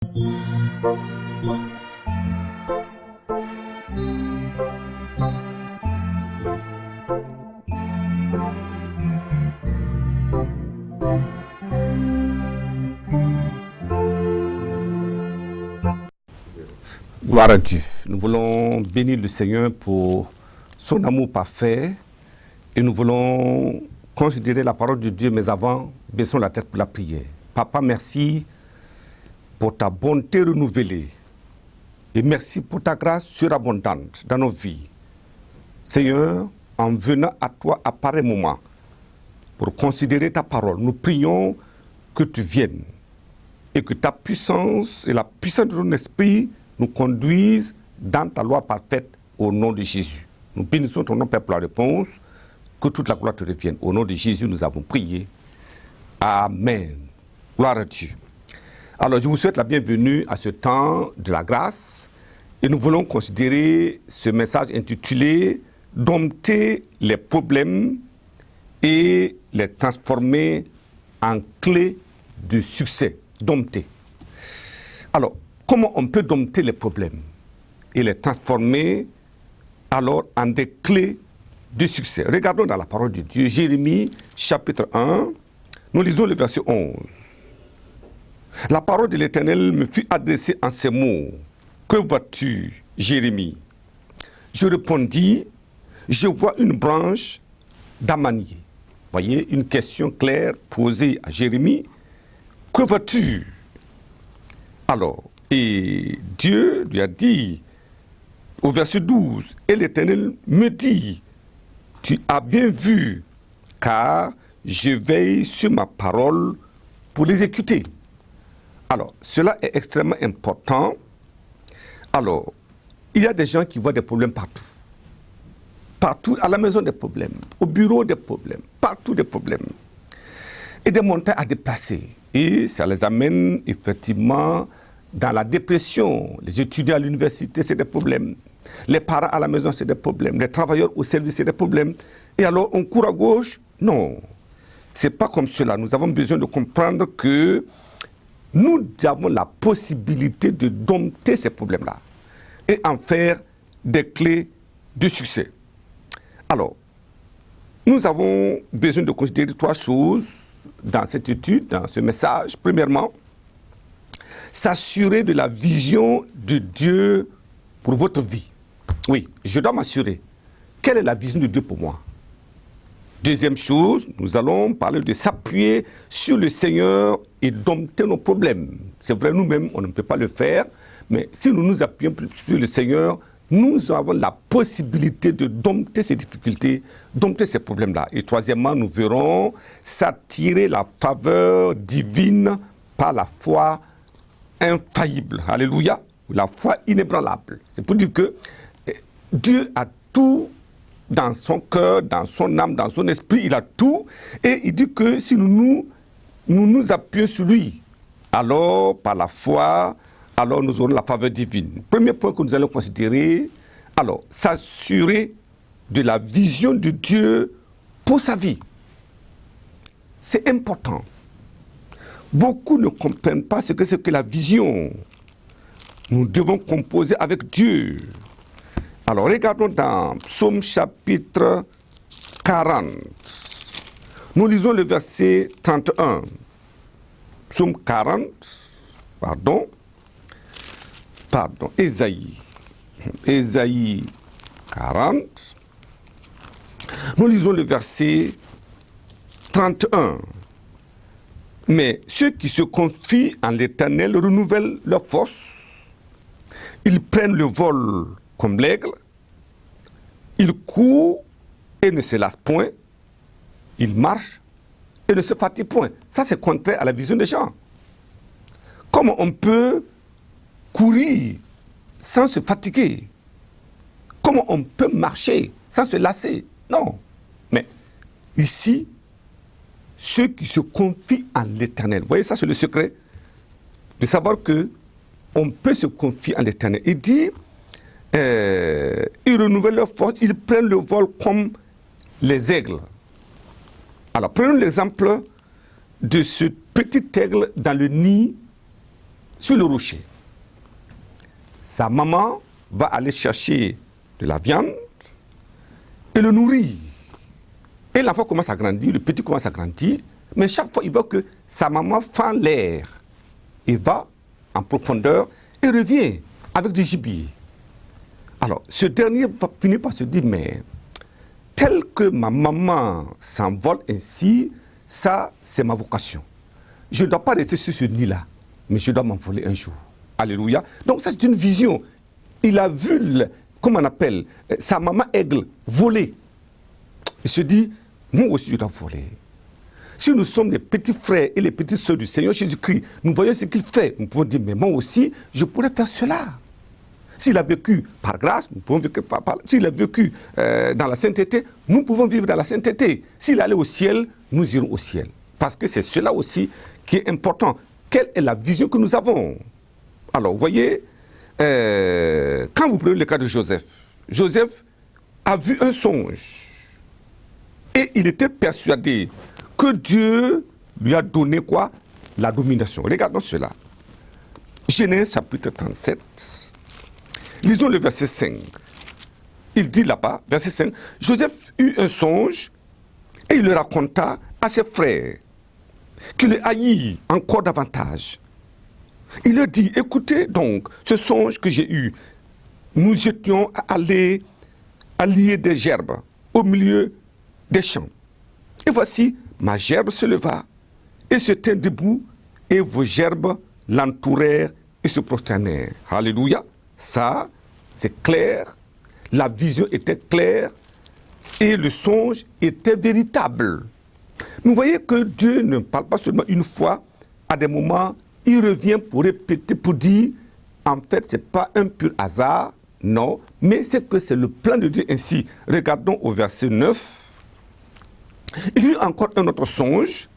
Gloire à Dieu. Nous voulons bénir le Seigneur pour son amour parfait et nous voulons considérer la parole de Dieu, mais avant, baissons la tête pour la prière. Papa, merci pour ta bonté renouvelée et merci pour ta grâce surabondante dans nos vies. Seigneur, en venant à toi à pareil moment pour considérer ta parole, nous prions que tu viennes et que ta puissance et la puissance de ton esprit nous conduisent dans ta loi parfaite au nom de Jésus. Nous bénissons ton nom, Père, pour la réponse. Que toute la gloire te revienne. Au nom de Jésus, nous avons prié. Amen. Gloire à Dieu. Alors, je vous souhaite la bienvenue à ce temps de la grâce. Et nous voulons considérer ce message intitulé « Dompter les problèmes et les transformer en clés de succès ». Dompter. Alors, comment on peut dompter les problèmes et les transformer alors en des clés de succès? Regardons dans la parole de Dieu, Jérémie chapitre 1, nous lisons le verset 11. La parole de l'Éternel me fut adressée en ces mots. Que vois-tu, Jérémie? Je répondis, je vois une branche d'amanier. Voyez, une question claire posée à Jérémie. Que vois-tu? Alors, et Dieu lui a dit, au verset 12, et l'Éternel me dit, tu as bien vu, car je veille sur ma parole pour l'exécuter. Alors, cela est extrêmement important. Alors, il y a des gens qui voient des problèmes partout. Partout, à la maison des problèmes, au bureau des problèmes, partout des problèmes. Et des montagnes à déplacer. Et ça les amène effectivement dans la dépression. Les étudiants à l'université, c'est des problèmes. Les parents à la maison, c'est des problèmes. Les travailleurs au service, c'est des problèmes. Et alors, on court à gauche? Non. Ce n'est pas comme cela. Nous avons besoin de comprendre que nous avons la possibilité de dompter ces problèmes-là et en faire des clés de succès. Alors, nous avons besoin de considérer trois choses dans cette étude, dans ce message. Premièrement, s'assurer de la vision de Dieu pour votre vie. Oui, je dois m'assurer. Quelle est la vision de Dieu pour moi? Deuxième chose, nous allons parler de s'appuyer sur le Seigneur et dompter nos problèmes. C'est vrai, nous-mêmes, on ne peut pas le faire, mais si nous nous appuyons sur le Seigneur, nous avons la possibilité de dompter ces difficultés, dompter ces problèmes-là. Et troisièmement, nous verrons s'attirer la faveur divine par la foi infaillible. Alléluia. La foi inébranlable. C'est pour dire que Dieu a tout dans son cœur, dans son âme, dans son esprit. Il a tout. Et il dit que si nous nous appuyons sur lui, alors par la foi, alors nous aurons la faveur divine. Premier point que nous allons considérer, alors, s'assurer de la vision de Dieu pour sa vie. C'est important. Beaucoup ne comprennent pas ce que c'est que la vision. Nous devons composer avec Dieu. Alors, regardons dans Psaume chapitre 40. Nous lisons le verset 31. Psaume 40, Ésaïe 40. Nous lisons le verset 31. Mais ceux qui se confient en l'Éternel renouvellent leur force. Ils prennent le vol comme l'aigle. Ils courent et ne se lassent point. Ils marchent et ne se fatiguent point. Ça, c'est contraire à la vision des gens. Comment on peut courir sans se fatiguer? Comment on peut marcher sans se lasser? Non. Mais ici, ceux qui se confient en l'Éternel. Vous voyez, ça c'est le secret de savoir que on peut se confier en l'Éternel. Il dit, ils renouvellent leur force, ils prennent le vol comme les aigles. Alors, prenons l'exemple de ce petit aigle dans le nid sur le rocher. Sa maman va aller chercher de la viande et le nourrir. Et l'enfant commence à grandir, le petit commence à grandir, mais chaque fois il voit que sa maman fend l'air et va en profondeur et revient avec du gibier. Alors, ce dernier va finir par se dire, mais tel que ma maman s'envole ainsi, ça, c'est ma vocation. Je ne dois pas rester sur ce nid-là, mais je dois m'envoler un jour. Alléluia. Donc, ça, c'est une vision. Il a vu, comment on appelle, sa maman aigle voler. Il se dit, moi aussi, je dois voler. Si nous sommes les petits frères et les petites sœurs du Seigneur Jésus-Christ, nous voyons ce qu'il fait. Nous pouvons dire, mais moi aussi, je pourrais faire cela. S'il a vécu par grâce, nous pouvons vivre par... S'il a vécu dans la sainteté, nous pouvons vivre dans la sainteté. S'il allait au ciel, nous irons au ciel. Parce que c'est cela aussi qui est important. Quelle est la vision que nous avons? Alors, vous voyez, quand vous prenez le cas de Joseph, Joseph a vu un songe. Et il était persuadé que Dieu lui a donné quoi? La domination. Regardons cela. Genèse chapitre 37. Lisons le verset 5. Il dit là-bas, verset 5, Joseph eut un songe et il le raconta à ses frères, qui le haïrent encore davantage. Il leur dit, écoutez donc ce songe que j'ai eu. Nous étions allés à lier des gerbes au milieu des champs. Et voici, ma gerbe se leva et se tint debout, et vos gerbes l'entourèrent et se prosternèrent. Alléluia. Ça, c'est clair. La vision était claire et le songe était véritable. Vous voyez que Dieu ne parle pas seulement une fois, à des moments, il revient pour répéter, pour dire, en fait, ce n'est pas un pur hasard, non, mais c'est que c'est le plan de Dieu ainsi. Regardons au verset 9. Il eut encore un autre songe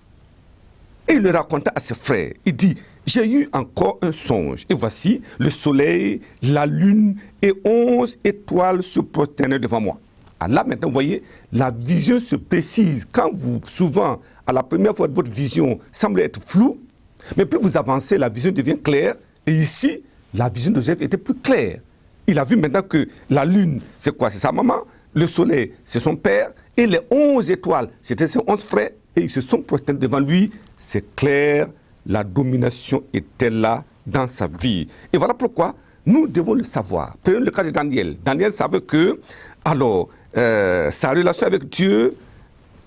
et il le raconta à ses frères. Il dit, j'ai eu encore un songe, et voici, le soleil, la lune et 11 étoiles se prosternaient devant moi. Alors là, maintenant, vous voyez, la vision se précise. Quand vous, souvent, à la première fois, votre vision semble être floue, mais plus vous avancez, la vision devient claire. Et ici, la vision de Joseph était plus claire. Il a vu maintenant que la lune, c'est quoi? C'est sa maman. Le soleil, c'est son père. Et les 11 étoiles, c'était ses 11 frères. Et ils se sont prosternés devant lui. C'est clair. La domination était là dans sa vie. Et voilà pourquoi nous devons le savoir. Prenons le cas de Daniel. Daniel savait que, alors, sa relation avec Dieu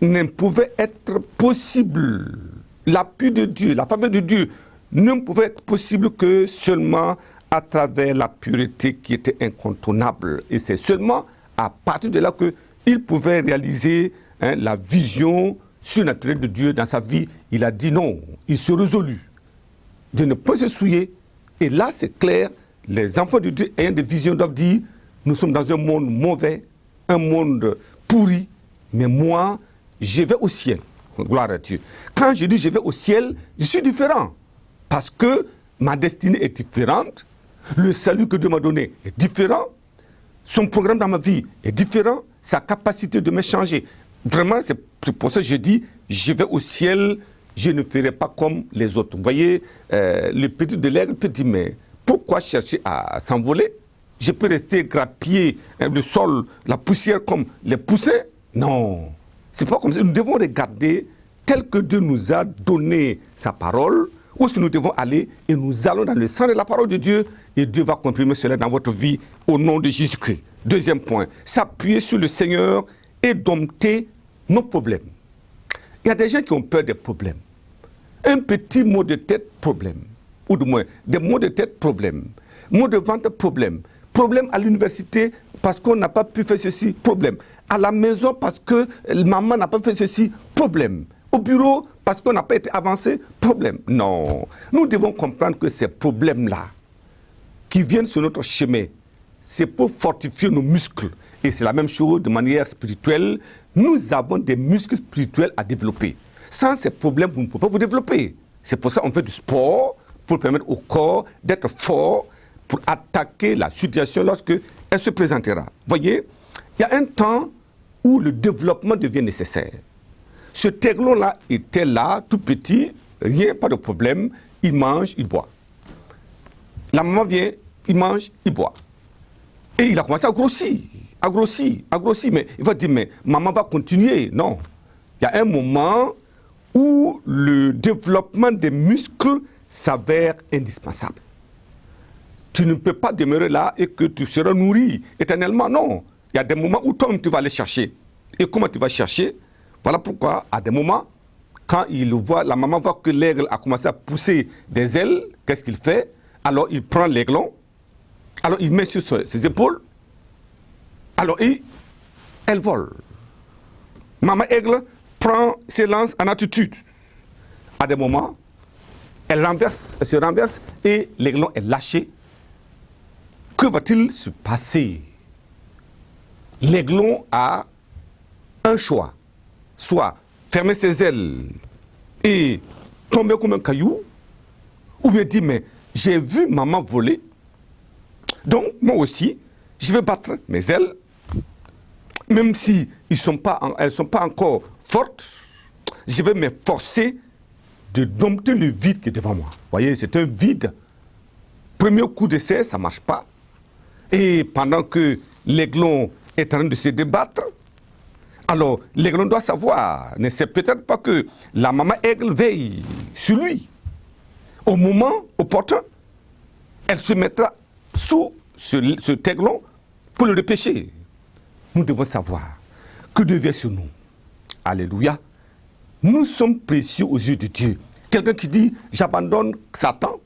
ne pouvait être possible. L'appui de Dieu, la faveur de Dieu ne pouvait être possible que seulement à travers la pureté qui était incontournable. Et c'est seulement à partir de là qu'il pouvait réaliser la vision surnaturel de Dieu dans sa vie. Il a dit non, il se résolut de ne pas se souiller. Et là, c'est clair, les enfants de Dieu ayant des visions doivent dire, nous sommes dans un monde mauvais, un monde pourri, mais moi, je vais au ciel. Gloire à Dieu. Quand je dis je vais au ciel, je suis différent. Parce que ma destinée est différente, le salut que Dieu m'a donné est différent, son programme dans ma vie est différent, sa capacité de me changer. Vraiment, c'est pour ça que je dis, je vais au ciel, je ne ferai pas comme les autres. Vous voyez, le petit de l'aigle peut dire, mais pourquoi chercher à s'envoler? Je peux rester grappiller le sol, la poussière comme les poussins? Non, c'est pas comme ça. Nous devons regarder tel que Dieu nous a donné sa parole, où est-ce que nous devons aller, et nous allons dans le sang de la parole de Dieu, et Dieu va comprimer cela dans votre vie au nom de Jésus-Christ. Deuxième point, s'appuyer sur le Seigneur et dompter nos problèmes. Il y a des gens qui ont peur des problèmes. Un petit mot de tête, problème. Ou du moins, des mots de tête, problème. Mot de vente, problème. Problème à l'université parce qu'on n'a pas pu faire ceci, problème. À la maison parce que maman n'a pas fait ceci, problème. Au bureau parce qu'on n'a pas été avancé, problème. Non. Nous devons comprendre que ces problèmes-là qui viennent sur notre chemin, c'est pour fortifier nos muscles. Et c'est la même chose de manière spirituelle. Nous avons des muscles spirituels à développer. Sans ces problèmes, vous ne pouvez pas vous développer. C'est pour ça qu'on fait du sport, pour permettre au corps d'être fort, pour attaquer la situation lorsque elle se présentera. Voyez, il y a un temps où le développement devient nécessaire. Ce Téglon-là était là, tout petit, rien, pas de problème, il mange, il boit. La maman vient, il mange, il boit. Et il a commencé à grossir. Mais il va dire, mais maman va continuer. Non. Il y a un moment où le développement des muscles s'avère indispensable. Tu ne peux pas demeurer là et que tu seras nourri éternellement. Non. Il y a des moments où toi-même tu vas aller chercher. Et comment tu vas chercher? Voilà pourquoi, à des moments, quand la maman voit que l'aigle a commencé à pousser des ailes, qu'est-ce qu'il fait? Alors il prend l'aiglon, alors il met sur ses épaules, alors elle vole. Maman aigle s'élance en attitude. À des moments, elle se renverse et l'aiglon est lâché. Que va-t-il se passer? L'aiglon a un choix, soit fermer ses ailes et tomber comme un caillou, ou bien dire, mais j'ai vu maman voler, donc moi aussi, je vais battre mes ailes, même si elles ne sont pas encore fortes, je vais m'efforcer de dompter le vide qui est devant moi. Vous voyez, c'est un vide. Premier coup d'essai, ça ne marche pas. Et pendant que l'aiglon est en train de se débattre, alors l'aiglon doit savoir, ne sait peut-être pas que la maman aigle veille sur lui. Au moment opportun, elle se mettra sous ce aiglon pour le repêcher. Nous devons savoir que Dieu vient sur nous. Alléluia. Nous sommes précieux aux yeux de Dieu. Quelqu'un qui dit, j'abandonne Satan,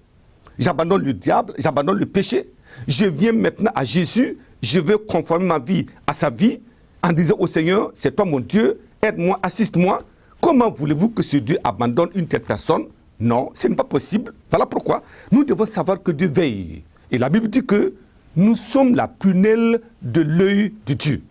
j'abandonne le diable, j'abandonne le péché, je viens maintenant à Jésus, je veux conformer ma vie à sa vie, en disant au Seigneur, c'est toi mon Dieu, aide-moi, assiste-moi. Comment voulez-vous que ce Dieu abandonne une telle personne? Non, ce n'est pas possible. Voilà pourquoi nous devons savoir que Dieu veille. Et la Bible dit que nous sommes la prunelle de l'œil de Dieu.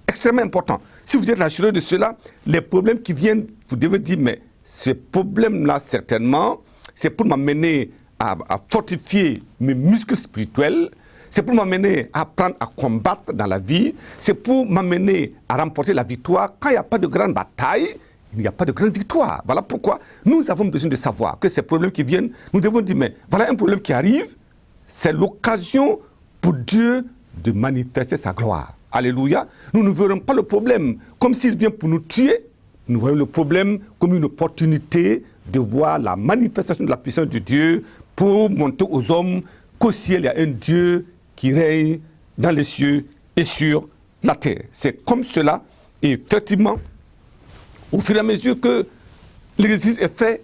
Extrêmement important. Si vous êtes rassuré de cela, les problèmes qui viennent, vous devez dire, mais ces problèmes-là, certainement, c'est pour m'amener à fortifier mes muscles spirituels, c'est pour m'amener à apprendre à combattre dans la vie, c'est pour m'amener à remporter la victoire. Quand il n'y a pas de grande bataille, il n'y a pas de grande victoire. Voilà pourquoi nous avons besoin de savoir que ces problèmes qui viennent, nous devons dire, mais voilà un problème qui arrive, c'est l'occasion pour Dieu de manifester sa gloire. Alléluia. Nous ne verrons pas le problème comme s'il vient pour nous tuer. Nous voyons le problème comme une opportunité de voir la manifestation de la puissance de Dieu pour montrer aux hommes qu'au ciel, il y a un Dieu qui règne dans les cieux et sur la terre. C'est comme cela, et effectivement, au fur et à mesure que l'exercice est fait,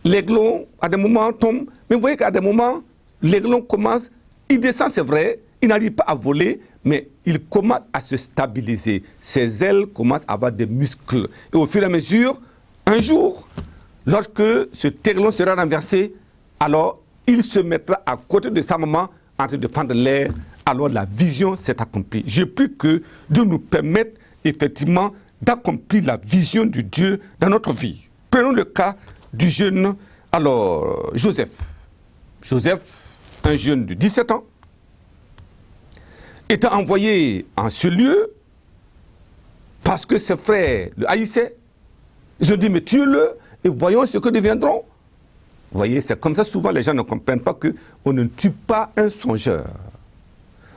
l'aiglon, à des moments, tombe. Mais vous voyez qu'à des moments, l'aiglon commence, il descend, c'est vrai, il n'arrive pas à voler, mais il commence à se stabiliser. Ses ailes commencent à avoir des muscles. Et au fur et à mesure, un jour, lorsque ce aiglon sera renversé, alors il se mettra à côté de sa maman en train de prendre l'air. Alors la vision s'est accomplie. Je prie que Dieu nous permette effectivement d'accomplir la vision de Dieu dans notre vie. Prenons le cas du jeune, alors Joseph. Joseph, un jeune de 17 ans, étant envoyé en ce lieu parce que ses frères le haïssaient. Ils ont dit, mais tuez-le et voyons ce que deviendront. Vous voyez, c'est comme ça, souvent les gens ne comprennent pas qu'on ne tue pas un songeur.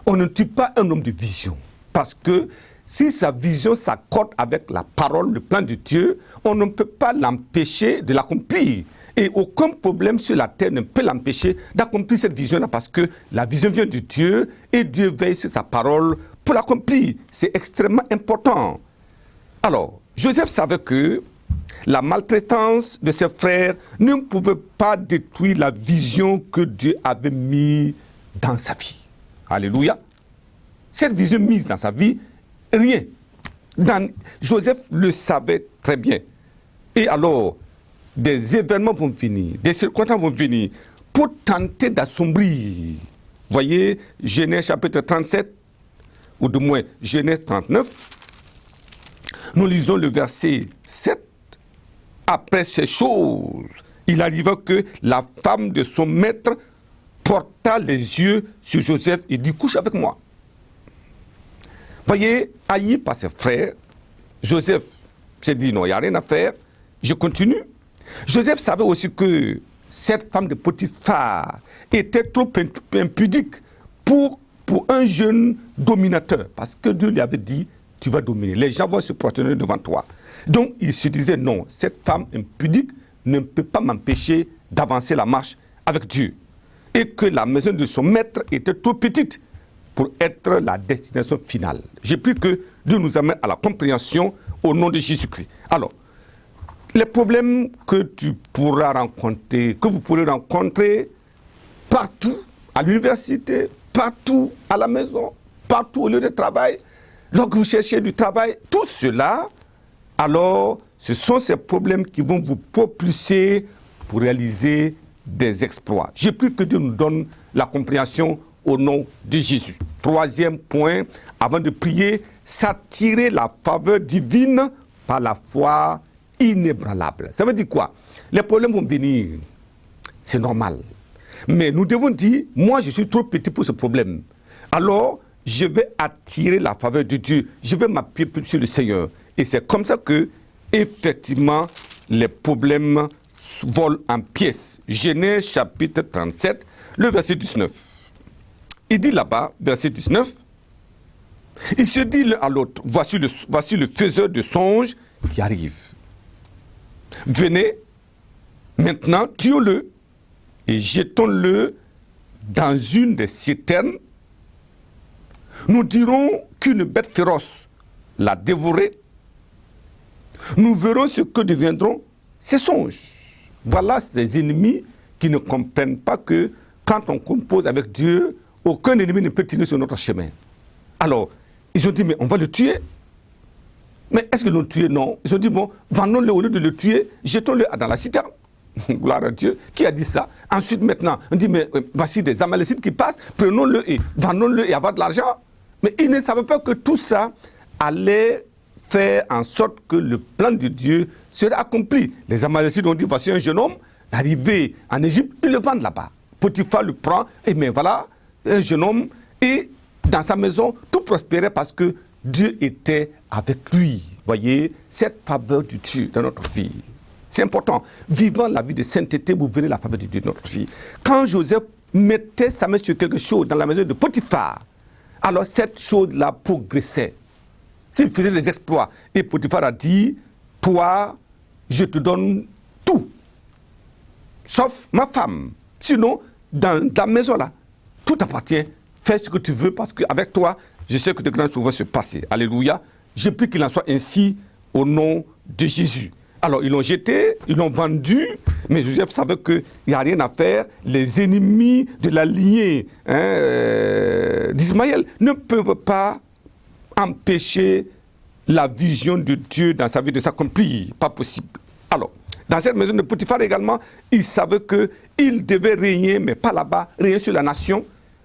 On ne tue pas un homme de vision. Parce que si sa vision s'accorde avec la parole, le plan de Dieu, on ne peut pas l'empêcher de l'accomplir. Et aucun problème sur la terre ne peut l'empêcher d'accomplir cette vision-là parce que la vision vient de Dieu et Dieu veille sur sa parole pour l'accomplir. C'est extrêmement important. Alors, Joseph savait que la maltraitance de ses frères ne pouvait pas détruire la vision que Dieu avait mise dans sa vie. Alléluia. Cette vision mise dans sa vie, rien. Joseph le savait très bien. Et alors, des événements vont venir, des circonstances vont venir pour tenter d'assombrir. Voyez, Genèse chapitre 37, ou du moins Genèse 39, nous lisons le verset 7. Après ces choses, il arriva que la femme de son maître porta les yeux sur Joseph et dit, couche avec moi. Voyez, haï par ses frères, Joseph s'est dit, non, il n'y a rien à faire, je continue. Joseph savait aussi que cette femme de Potiphar était trop impudique pour un jeune dominateur. Parce que Dieu lui avait dit, tu vas dominer. Les gens vont se prosterner devant toi. Donc, il se disait, non, cette femme impudique ne peut pas m'empêcher d'avancer la marche avec Dieu. Et que la maison de son maître était trop petite pour être la destination finale. J'ai pris que Dieu nous amène à la compréhension au nom de Jésus-Christ. Alors, les problèmes que tu pourras rencontrer, que vous pourrez rencontrer partout, à l'université, partout à la maison, partout au lieu de travail, lorsque vous cherchez du travail, tout cela, alors ce sont ces problèmes qui vont vous propulser pour réaliser des exploits. J'ai pris que Dieu nous donne la compréhension au nom de Jésus. Troisième point, avant de prier, s'attirer la faveur divine par la foi inébranlable. Ça veut dire quoi? Les problèmes vont venir, c'est normal. Mais nous devons dire, moi je suis trop petit pour ce problème. Alors, je vais attirer la faveur de Dieu. Je vais m'appuyer sur le Seigneur. Et c'est comme ça que, effectivement, les problèmes volent en pièces. Genèse chapitre 37, le verset 19. Il dit là-bas, verset 19, il se dit l'un à l'autre, voici le faiseur de songes qui arrive. Venez, maintenant, tuons-le et jetons-le dans une des citernes. Nous dirons qu'une bête féroce l'a dévoré. Nous verrons ce que deviendront ces songes. Voilà ces ennemis qui ne comprennent pas que quand on compose avec Dieu, aucun ennemi ne peut tenir sur notre chemin. Alors, ils ont dit, mais on va le tuer. Mais est-ce qu'ils l'ont tué? Non. Ils ont dit, bon, vendons-le au lieu de le tuer, jetons-le dans la citerne. Gloire à Dieu. Qui a dit ça? Ensuite, maintenant, on dit, mais voici des Amalécites qui passent, prenons-le et vendons-le et avoir de l'argent. Mais ils ne savaient pas que tout ça allait faire en sorte que le plan de Dieu serait accompli. Les Amalécites ont dit, voici un jeune homme arrivé en Égypte, ils le vendent là-bas. Potiphar le prend, et mais voilà, un jeune homme, et dans sa maison, tout prospérait parce que Dieu était avec lui. Voyez, cette faveur de Dieu dans notre vie. C'est important. Vivant la vie de sainteté, vous verrez la faveur de Dieu dans notre vie. Quand Joseph mettait sa main sur quelque chose dans la maison de Potiphar, alors cette chose-là progressait. S'il faisait des exploits, et Potiphar a dit, toi, je te donne tout, sauf ma femme. Sinon, dans ta maison-là, tout appartient. Fais ce que tu veux parce qu'avec toi, je sais que de grandes choses vont se passer. Alléluia. Je prie qu'il en soit ainsi au nom de Jésus. Alors, ils l'ont jeté, ils l'ont vendu, mais Joseph savait qu'il n'y a rien à faire. Les ennemis de la lignée d'Ismaël ne peuvent pas empêcher la vision de Dieu dans sa vie de s'accomplir. Pas possible. Alors, dans cette maison de Potiphar également, il savait qu'il devait régner, mais pas là-bas, régner sur la nation.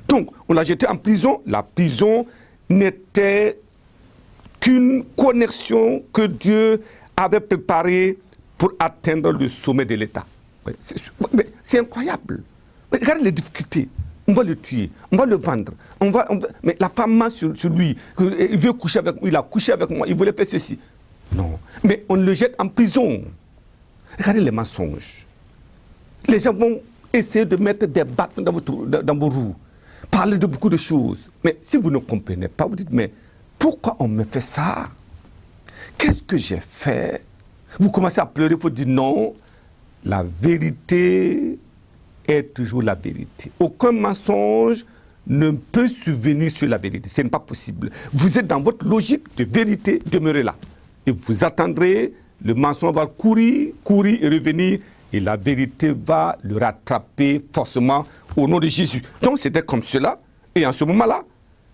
Donc, on l'a jeté en prison. La prison n'était qu'une connexion que Dieu avait préparée pour atteindre le sommet de l'État. C'est incroyable. Regardez les difficultés. On va le tuer, on va le vendre. Mais la femme ment sur lui. Il veut coucher avec moi, il a couché avec moi, il voulait faire ceci. Non. Mais on le jette en prison. Regardez les mensonges. Les gens vont essayer de mettre des bâtons dans vos roues. Parler de beaucoup de choses. Mais si vous ne comprenez pas, vous dites, mais pourquoi on me fait ça? Qu'est-ce que j'ai fait? Vous commencez à pleurer, il faut dire non. La vérité est toujours la vérité. Aucun mensonge ne peut survenir sur la vérité. Ce n'est pas possible. Vous êtes dans votre logique de vérité, demeurez là. Et vous attendrez, le mensonge va courir et revenir. Et la vérité va le rattraper forcément au nom de Jésus. Donc c'était comme cela. Et en ce moment-là,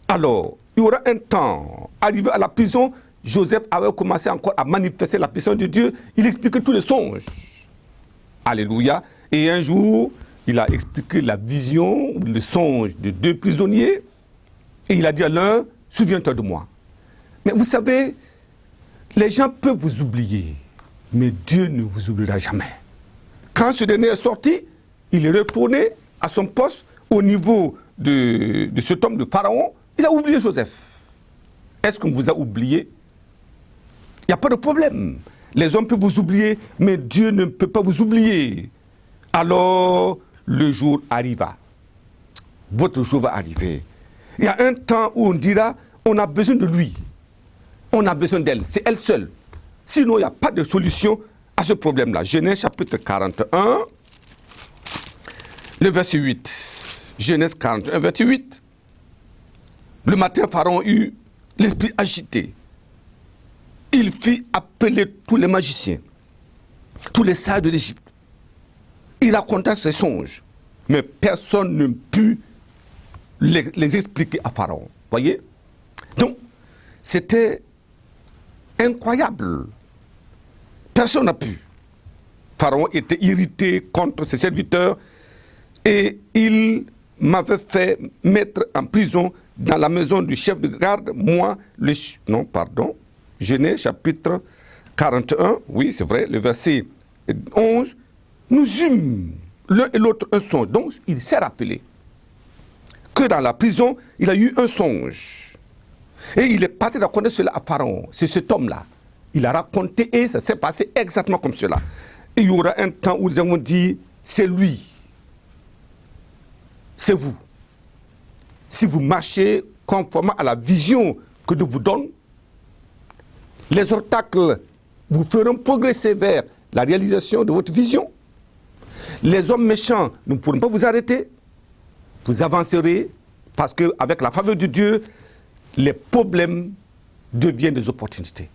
alors, il y aura un temps. Arrivé à la prison, Joseph avait commencé encore à manifester la puissance de Dieu. Il expliquait tous les songes. Alléluia. Et un jour, il a expliqué la vision, le songe de deux prisonniers. Et il a dit à l'un, souviens-toi de moi. Mais vous savez, les gens peuvent vous oublier, mais Dieu ne vous oubliera jamais. Quand ce dernier est sorti, il est retourné à son poste au niveau de cet homme de Pharaon. Il a oublié Joseph. Est-ce qu'on vous a oublié? Il n'y a pas de problème. Les hommes peuvent vous oublier, mais Dieu ne peut pas vous oublier. Alors, le jour arriva. Votre jour va arriver. Il y a un temps où on dira, on a besoin de lui. On a besoin d'elle. C'est elle seule. Sinon, il n'y a pas de solution à ce problème-là. Genèse chapitre 41, le verset 8. Genèse 41, verset 8. Le matin, Pharaon eut l'esprit agité. Il fit appeler tous les magiciens, tous les sages de l'Égypte. Il raconta ses songes, mais personne ne put les expliquer à Pharaon. Voyez? Donc, c'était incroyable. Personne n'a pu. Pharaon était irrité contre ses serviteurs et il m'avait fait mettre en prison dans la maison du chef de garde, moi, Genèse chapitre 41, oui, c'est vrai, le verset 11, nous eûmes l'un et l'autre un songe. Donc, il s'est rappelé que dans la prison, il a eu un songe. Et il est parti raconter cela à Pharaon. C'est cet homme-là. Il a raconté et ça s'est passé exactement comme cela. Et il y aura un temps où nous avons dit, c'est lui. C'est vous. Si vous marchez conformément à la vision que Dieu vous donne, les obstacles vous feront progresser vers la réalisation de votre vision. Les hommes méchants ne pourront pas vous arrêter. Vous avancerez parce qu'avec la faveur de Dieu, les problèmes deviennent des opportunités.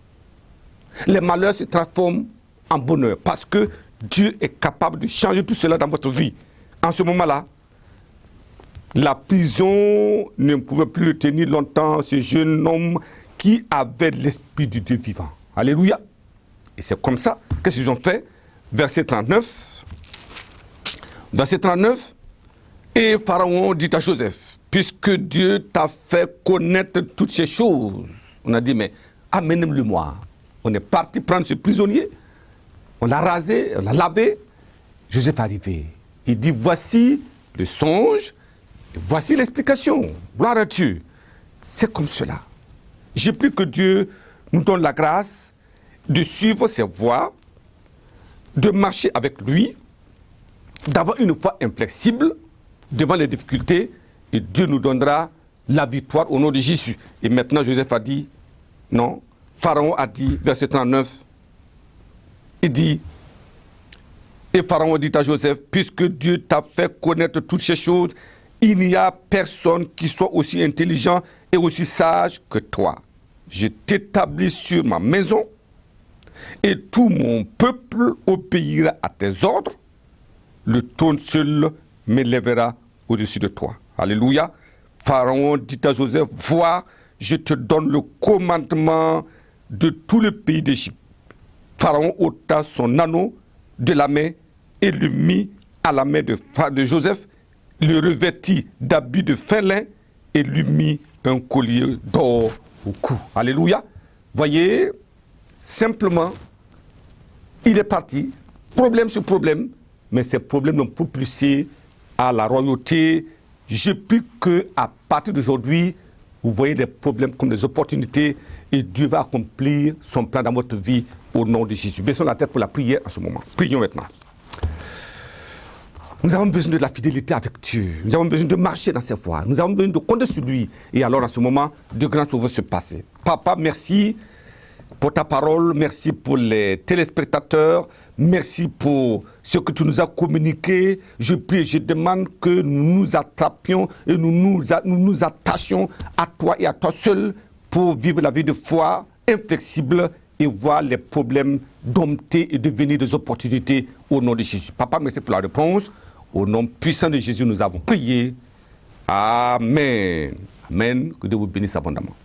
Les malheurs se transforment en bonheur parce que Dieu est capable de changer tout cela dans votre vie. En ce moment-là, la prison ne pouvait plus le tenir longtemps, ce jeune homme qui avait l'esprit du Dieu vivant. Alléluia. Et c'est comme ça qu'est-ce qu'ils ont fait. Verset 39. Verset 39. Et Pharaon dit à Joseph, puisque Dieu t'a fait connaître toutes ces choses. On a dit, mais amène-le-moi. On est parti prendre ce prisonnier. On l'a rasé, on l'a lavé. Joseph est arrivé. Il dit, voici le songe. Voici l'explication. Gloire à Dieu. C'est comme cela. J'ai pris que Dieu nous donne la grâce de suivre ses voies, de marcher avec lui, d'avoir une foi inflexible devant les difficultés, et Dieu nous donnera la victoire au nom de Jésus. Et maintenant, Joseph a dit, non, Pharaon a dit, verset 39, il dit, et Pharaon dit à Joseph, puisque Dieu t'a fait connaître toutes ces choses, il n'y a personne qui soit aussi intelligent et aussi sage que toi. Je t'établis sur ma maison et tout mon peuple obéira à tes ordres. Le trône seul m'élèvera au-dessus de toi. Alléluia. Pharaon dit à Joseph, vois, je te donne le commandement de tout le pays d'Égypte. Pharaon ôta son anneau de la main et le mit à la main de Joseph, le revêtit d'habits de fin lin et lui mit un collier d'or au cou. Alléluia. Voyez, simplement, il est parti, problème sur problème, mais ces problèmes n'ont pas poussé à la royauté. Je prie qu'à partir d'aujourd'hui, vous voyez des problèmes comme des opportunités et Dieu va accomplir son plan dans votre vie au nom de Jésus. Baissons la tête pour la prière en ce moment. Prions maintenant. Nous avons besoin de la fidélité avec Dieu. Nous avons besoin de marcher dans ses voies. Nous avons besoin de compter sur lui. Et alors, en ce moment, de grandes choses vont se passer. Papa, merci pour ta parole. Merci pour les téléspectateurs. Merci pour ce que tu nous as communiqué. Je prie et je demande que nous nous attrapions et nous nous attachions à toi et à toi seul pour vivre la vie de foi inflexible et voir les problèmes dompter et devenir des opportunités au nom de Jésus. Papa, merci pour la réponse. Au nom puissant de Jésus, nous avons prié. Amen. Amen. Que Dieu vous bénisse abondamment.